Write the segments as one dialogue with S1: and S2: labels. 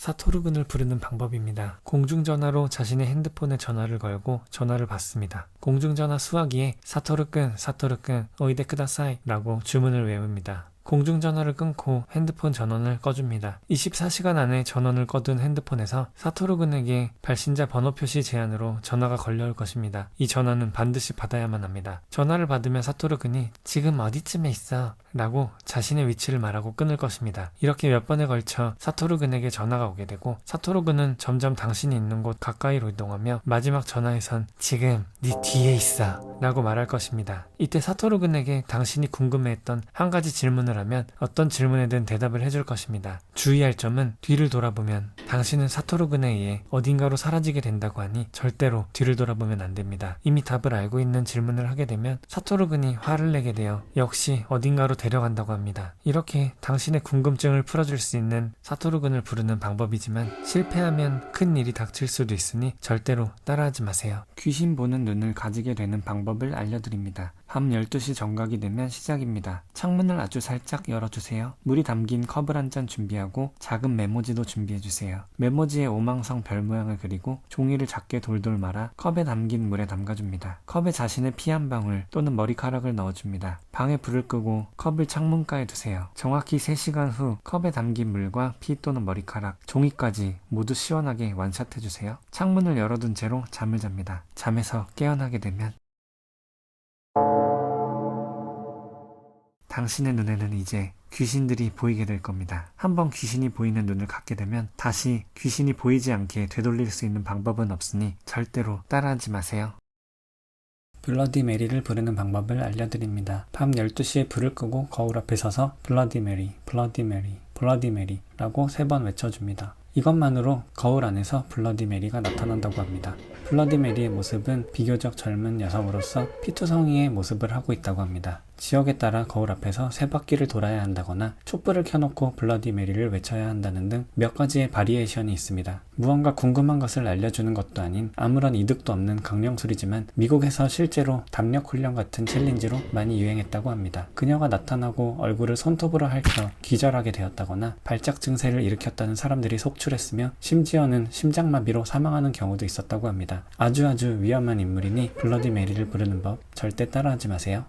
S1: 사토르군을 부르는 방법입니다. 공중전화로 자신의 핸드폰에 전화를 걸고 전화를 받습니다. 공중전화 수화기에 사토르군, 사토르군, 오이데 쿠다사이 라고 주문을 외웁니다. 공중전화를 끊고 핸드폰 전원을 꺼줍니다. 24시간 안에 전원을 꺼둔 핸드폰에서 사토르군에게 발신자 번호 표시 제한으로 전화가 걸려올 것입니다. 이 전화는 반드시 받아야만 합니다. 전화를 받으면 사토르군이 지금 어디쯤에 있어? 라고 자신의 위치를 말하고 끊을 것입니다. 이렇게 몇 번에 걸쳐 사토르군에게 전화가 오게 되고 사토르군은 점점 당신이 있는 곳 가까이로 이동하며 마지막 전화에선 지금 네 뒤에 있어 라고 말할 것입니다. 이때 사토르군에게 당신이 궁금해했던 한 가지 질문을 하면 어떤 질문에든 대답을 해줄 것입니다. 주의할 점은 뒤를 돌아보면 당신은 사토르군에 의해 어딘가로 사라지게 된다고 하니 절대로 뒤를 돌아보면 안 됩니다. 이미 답을 알고 있는 질문을 하게 되면 사토르군이 화를 내게 되어 역시 어딘가로 데려간다고 합니다. 이렇게 당신의 궁금증을 풀어줄 수 있는 사토르군을 부르는 방법이지만 실패하면 큰 일이 닥칠 수도 있으니 절대로 따라하지 마세요. 귀신 보는 눈을 가지게 되는 방법을 알려드립니다. 밤 12시 정각이 되면 시작입니다. 창문을 아주 살짝 열어주세요. 물이 담긴 컵을 한 잔 준비하고 작은 메모지도 준비해주세요. 메모지에 오망성 별 모양을 그리고 종이를 작게 돌돌 말아 컵에 담긴 물에 담가줍니다. 컵에 자신의 피 한 방울 또는 머리카락을 넣어줍니다. 방에 불을 끄고 컵을 창문가에 두세요. 정확히 3시간 후 컵에 담긴 물과 피 또는 머리카락, 종이까지 모두 시원하게 완샷해주세요. 창문을 열어둔 채로 잠을 잡니다. 잠에서 깨어나게 되면 당신의 눈에는 이제 귀신들이 보이게 될 겁니다. 한번 귀신이 보이는 눈을 갖게 되면 다시 귀신이 보이지 않게 되돌릴 수 있는 방법은 없으니 절대로 따라하지 마세요. 블러디 메리를 부르는 방법을 알려드립니다. 밤 12시에 불을 끄고 거울 앞에 서서 블러디 메리, 블러디 메리, 블러디 메리 라고 3번 외쳐줍니다. 이것만으로 거울 안에서 블러디 메리가 나타난다고 합니다. 블러디 메리의 모습은 비교적 젊은 여성으로서 피투성이의 모습을 하고 있다고 합니다. 지역에 따라 거울 앞에서 3바퀴를 돌아야 한다거나 촛불을 켜놓고 블러디 메리를 외쳐야 한다는 등 몇 가지의 바리에이션이 있습니다. 무언가 궁금한 것을 알려주는 것도 아닌 아무런 이득도 없는 강령술이지만 미국에서 실제로 담력 훈련 같은 챌린지로 많이 유행했다고 합니다. 그녀가 나타나고 얼굴을 손톱으로 핥혀 기절하게 되었다거나 발작 증세를 일으켰다는 사람들이 속출했으며 심지어는 심장마비로 사망하는 경우도 있었다고 합니다. 아주 위험한 인물이니 블러디 메리를 부르는 법 절대 따라하지 마세요.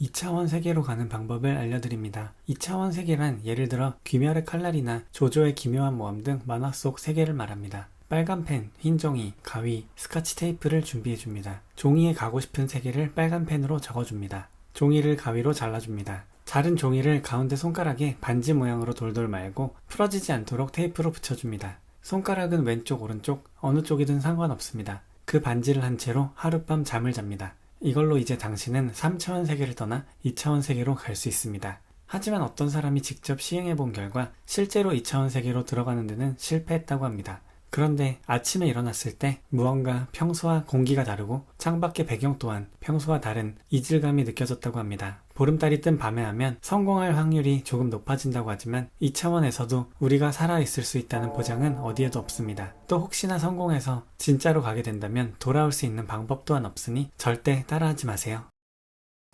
S1: 2차원 세계로 가는 방법을 알려드립니다. 2차원 세계란 예를 들어 귀멸의 칼날이나 조조의 기묘한 모험 등 만화 속 세계를 말합니다. 빨간 펜, 흰 종이, 가위, 스카치 테이프를 준비해줍니다. 종이에 가고 싶은 세계를 빨간 펜으로 적어줍니다. 종이를 가위로 잘라줍니다. 자른 종이를 가운데 손가락에 반지 모양으로 돌돌 말고 풀어지지 않도록 테이프로 붙여줍니다. 손가락은 왼쪽, 오른쪽, 어느 쪽이든 상관없습니다. 그 반지를 한 채로 하룻밤 잠을 잡니다. 이걸로 이제 당신은 3차원 세계를 떠나 2차원 세계로 갈 수 있습니다. 하지만 어떤 사람이 직접 시행해본 결과 실제로 2차원 세계로 들어가는 데는 실패했다고 합니다. 그런데 아침에 일어났을 때 무언가 평소와 공기가 다르고 창밖의 배경 또한 평소와 다른 이질감이 느껴졌다고 합니다. 보름달이 뜬 밤에 하면 성공할 확률이 조금 높아진다고 하지만 2차원에서도 우리가 살아있을 수 있다는 보장은 어디에도 없습니다. 또 혹시나 성공해서 진짜로 가게 된다면 돌아올 수 있는 방법 또한 없으니 절대 따라하지 마세요.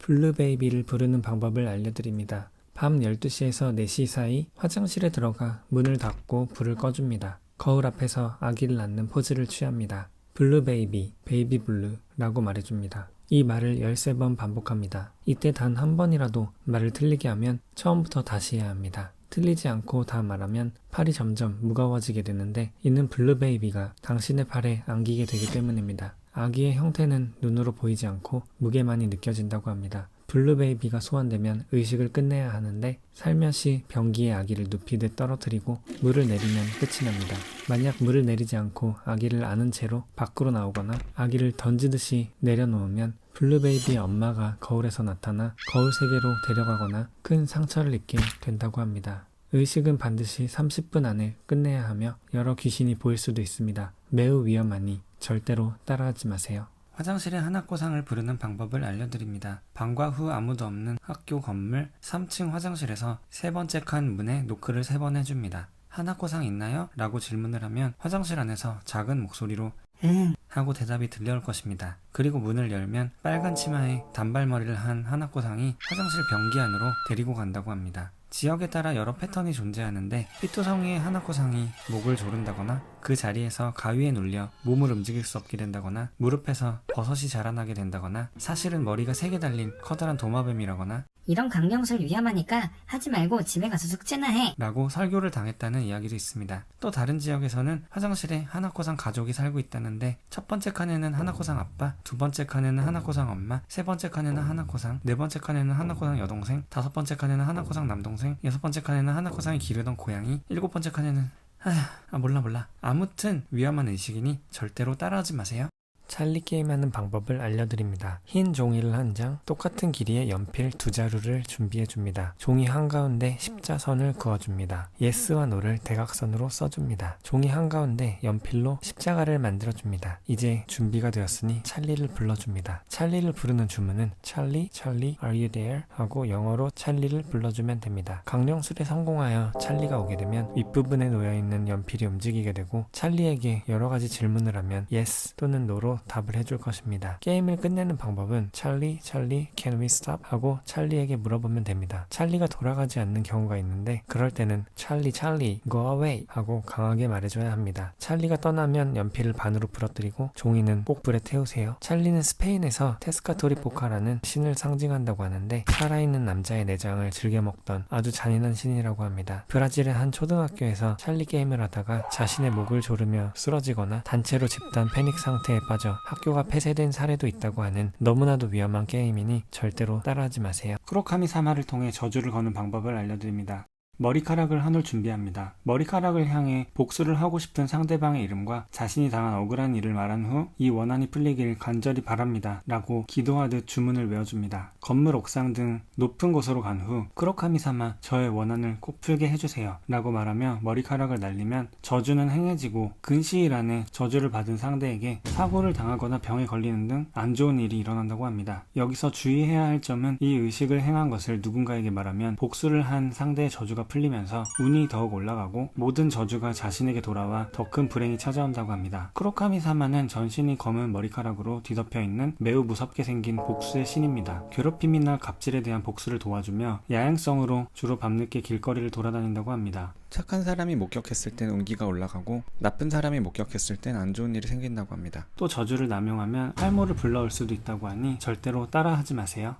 S1: 블루베이비를 부르는 방법을 알려드립니다. 밤 12시에서 4시 사이 화장실에 들어가 문을 닫고 불을 꺼줍니다. 거울 앞에서 아기를 낳는 포즈를 취합니다. 블루베이비, 베이비블루 라고 말해줍니다. 이 말을 13번 반복합니다. 이때 단 한 번이라도 말을 틀리게 하면 처음부터 다시 해야 합니다. 틀리지 않고 다 말하면 팔이 점점 무거워지게 되는데 이는 블루베이비가 당신의 팔에 안기게 되기 때문입니다. 아기의 형태는 눈으로 보이지 않고 무게만이 느껴진다고 합니다. 블루베이비가 소환되면 의식을 끝내야 하는데 살며시 변기에 아기를 눕히듯 떨어뜨리고 물을 내리면 끝이 납니다. 만약 물을 내리지 않고 아기를 안은 채로 밖으로 나오거나 아기를 던지듯이 내려놓으면 블루베이비의 엄마가 거울에서 나타나 거울 세계로 데려가거나 큰 상처를 입게 된다고 합니다. 의식은 반드시 30분 안에 끝내야 하며 여러 귀신이 보일 수도 있습니다. 매우 위험하니 절대로 따라하지 마세요. 화장실에 하나코상을 부르는 방법을 알려드립니다. 방과 후 아무도 없는 학교 건물 3층 화장실에서 3번째 칸 문에 노크를 3번 해줍니다. 하나코상 있나요? 라고 질문을 하면 화장실 안에서 작은 목소리로 하고 대답이 들려올 것입니다. 그리고 문을 열면 빨간 치마에 단발머리를 한 하나코상이 화장실 변기 안으로 데리고 간다고 합니다. 지역에 따라 여러 패턴이 존재하는데 피토성이의 하나코상이 목을 조른다거나 그 자리에서 가위에 눌려 몸을 움직일 수 없게 된다거나 무릎에서 버섯이 자라나게 된다거나 사실은 머리가 3개 달린 커다란 도마뱀이라거나
S2: 이런 강령술 위험하니까 하지 말고 집에 가서 숙제나 해.
S1: 라고 설교를 당했다는 이야기도 있습니다. 또 다른 지역에서는 화장실에 하나코상 가족이 살고 있다는데 첫 번째 칸에는 하나코상 아빠, 두 번째 칸에는 하나코상 엄마, 세 번째 칸에는 하나코상, 네 번째 칸에는 하나코상 여동생, 다섯 번째 칸에는 하나코상 남동생, 여섯 번째 칸에는 하나코상이 기르던 고양이, 일곱 번째 칸에는 몰라. 아무튼 위험한 의식이니 절대로 따라하지 마세요. 찰리 게임하는 방법을 알려드립니다. 흰 종이를 한 장, 똑같은 길이의 연필 2자루를 준비해줍니다. 종이 한가운데 십자선을 그어줍니다. 예스와 노를 대각선으로 써줍니다. 종이 한가운데 연필로 십자가를 만들어줍니다. 이제 준비가 되었으니 찰리를 불러줍니다. 찰리를 부르는 주문은 찰리, 찰리, are you there? 하고 영어로 찰리를 불러주면 됩니다. 강령술에 성공하여 찰리가 오게 되면 윗부분에 놓여있는 연필이 움직이게 되고 찰리에게 여러가지 질문을 하면 yes 또는 no로 답을 해줄 것입니다. 게임을 끝내는 방법은 찰리, can we stop? 하고 찰리에게 물어보면 됩니다. 찰리가 돌아가지 않는 경우가 있는데 그럴 때는 찰리, go away! 하고 강하게 말해줘야 합니다. 찰리가 떠나면 연필을 반으로 부러뜨리고 종이는 꼭 불에 태우세요. 찰리는 스페인에서 테스카토리포카라는 신을 상징한다고 하는데 살아있는 남자의 내장을 즐겨 먹던 아주 잔인한 신이라고 합니다. 브라질의 한 초등학교에서 찰리 게임을 하다가 자신의 목을 조르며 쓰러지거나 단체로 집단 패닉 상태에 빠져 학교가 폐쇄된 사례도 있다고 하는 너무나도 위험한 게임이니 절대로 따라하지 마세요. 쿠로카미 사마를 통해 저주를 거는 방법을 알려드립니다. 머리카락을 한 올 준비합니다. 머리카락을 향해 복수를 하고 싶은 상대방의 이름과 자신이 당한 억울한 일을 말한 후 이 원한이 풀리길 간절히 바랍니다 라고 기도하듯 주문을 외워줍니다. 건물 옥상 등 높은 곳으로 간 후 쿠로카미사마 저의 원한을 꼭 풀게 해주세요 라고 말하며 머리카락을 날리면 저주는 행해지고 근시일 안에 저주를 받은 상대에게 사고를 당하거나 병에 걸리는 등 안 좋은 일이 일어난다고 합니다. 여기서 주의해야 할 점은 이 의식을 행한 것을 누군가에게 말하면 복수를 한 상대의 저주가 풀리면서 운이 더욱 올라가고 모든 저주가 자신에게 돌아와 더 큰 불행이 찾아온다고 합니다. 쿠로카미 사마는 전신이 검은 머리카락으로 뒤덮여 있는 매우 무섭게 생긴 복수의 신입니다. 괴롭힘이나 갑질에 대한 복수를 도와주며 야행성으로 주로 밤늦게 길거리를 돌아다닌다고 합니다. 착한 사람이 목격했을 땐 운기가 올라가고 나쁜 사람이 목격했을 땐 안 좋은 일이 생긴다고 합니다. 또 저주를 남용하면 탈모를 불러올 수도 있다고 하니 절대로 따라하지 마세요.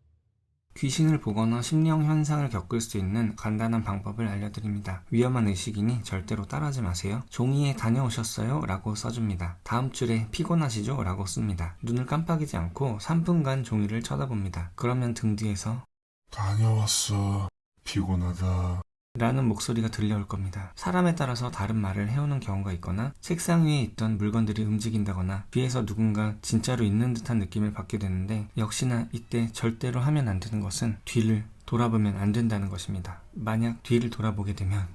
S1: 귀신을 보거나 심령 현상을 겪을 수 있는 간단한 방법을 알려드립니다. 위험한 의식이니 절대로 따라하지 마세요. 종이에 다녀오셨어요? 라고 써줍니다. 다음 줄에 피곤하시죠? 라고 씁니다. 눈을 깜빡이지 않고 3분간 종이를 쳐다봅니다. 그러면 등 뒤에서
S3: 다녀왔어. 피곤하다.
S1: 라는 목소리가 들려올 겁니다. 사람에 따라서 다른 말을 해오는 경우가 있거나 책상 위에 있던 물건들이 움직인다거나 뒤에서 누군가 진짜로 있는 듯한 느낌을 받게 되는데 역시나 이때 절대로 하면 안 되는 것은 뒤를 돌아보면 안 된다는 것입니다. 만약 뒤를 돌아보게 되면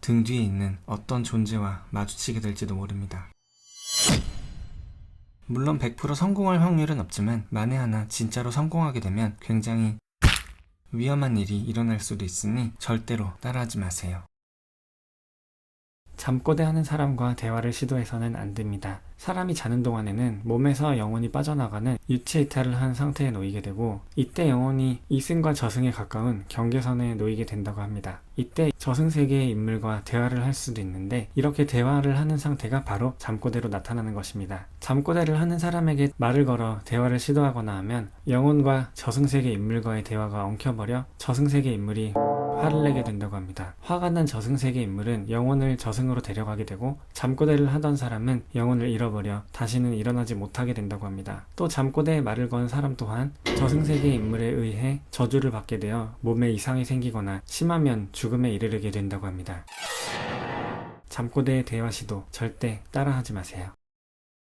S1: 등 뒤에 있는 어떤 존재와 마주치게 될지도 모릅니다. 물론 100% 성공할 확률은 없지만 만에 하나 진짜로 성공하게 되면 굉장히 위험한 일이 일어날 수도 있으니 절대로 따라하지 마세요. 잠꼬대하는 사람과 대화를 시도해서는 안 됩니다. 사람이 자는 동안에는 몸에서 영혼이 빠져나가는 유체 이탈을 한 상태에 놓이게 되고 이때 영혼이 이승과 저승에 가까운 경계선에 놓이게 된다고 합니다. 이때 저승세계의 인물과 대화를 할 수도 있는데 이렇게 대화를 하는 상태가 바로 잠꼬대로 나타나는 것입니다. 잠꼬대를 하는 사람에게 말을 걸어 대화를 시도하거나 하면 영혼과 저승세계 인물과의 대화가 엉켜버려 저승세계 인물이 화를 내게 된다고 합니다. 화가 난 저승세계 인물은 영혼을 저승으로 데려가게 되고 잠꼬대를 하던 사람은 영혼을 잃어버려 다시는 일어나지 못하게 된다고 합니다. 또 잠꼬대에 말을 건 사람 또한 저승세계 인물에 의해 저주를 받게 되어 몸에 이상이 생기거나 심하면 죽음에 이르게 된다고 합니다. 잠꼬대의 대화 시도 절대 따라하지 마세요.